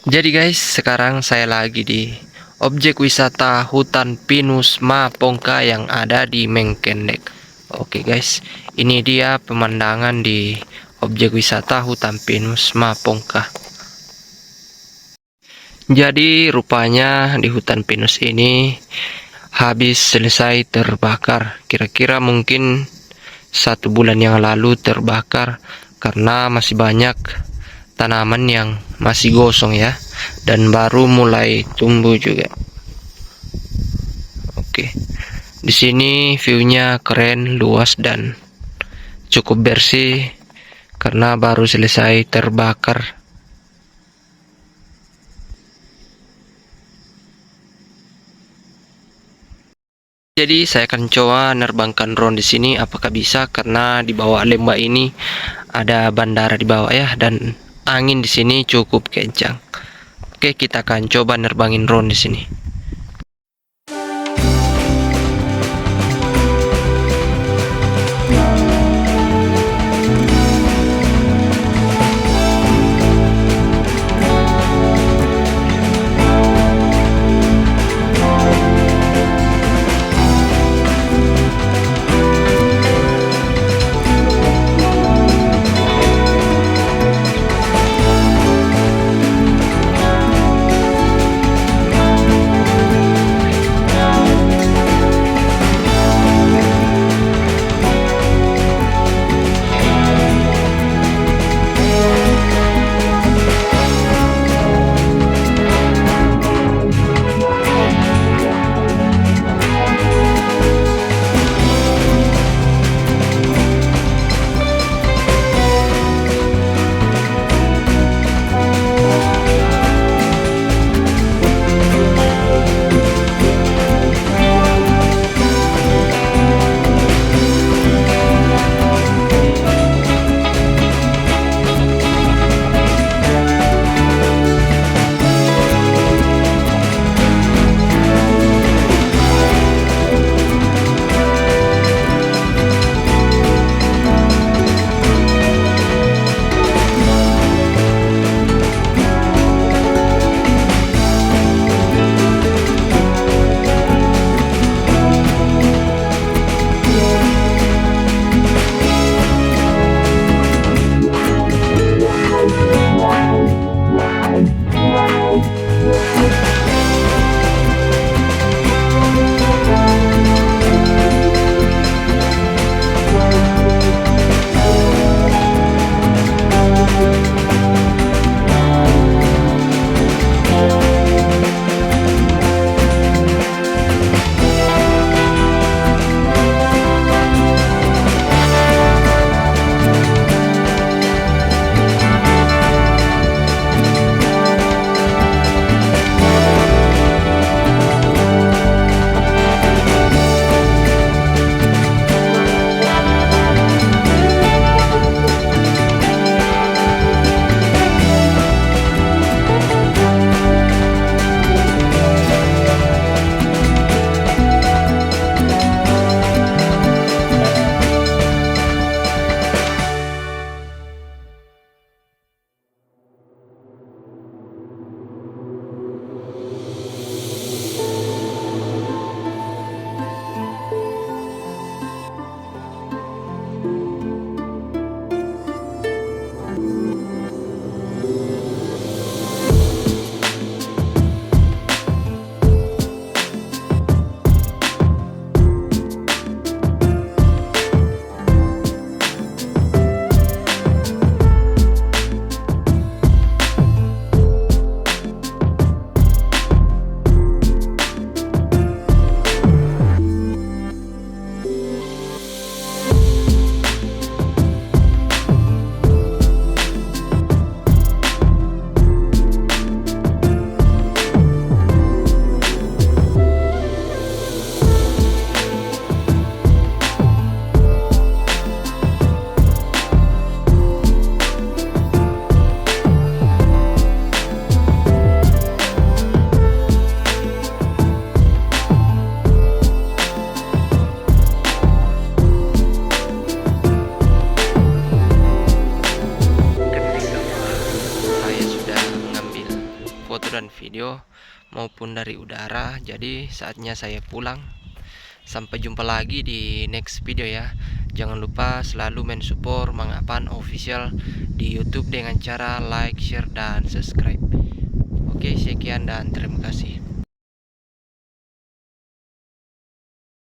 Jadi guys, sekarang saya lagi di objek wisata hutan pinus Mapongka yang ada di Mengkendek. Oke guys, ini dia pemandangan di objek wisata hutan pinus Mapongka. Jadi rupanya di hutan pinus ini habis selesai terbakar. Kira-kira mungkin 1 bulan yang lalu terbakar karena masih banyak tanaman yang masih gosong ya, dan baru mulai tumbuh juga. Oke, di sini view-nya keren, luas dan cukup bersih karena baru selesai terbakar. Jadi saya akan coba nerbangkan drone di sini, apakah bisa, karena di bawah lembah ini ada bandara di bawah ya, dan angin di sini cukup kencang. Oke, kita akan coba nerbangin drone di sini. dan video maupun dari udara. Jadi saatnya saya pulang. Sampai jumpa lagi di next video ya. Jangan lupa selalu mensupport Mang Apan Official di YouTube dengan cara like, share, dan subscribe. Oke, sekian dan terima kasih.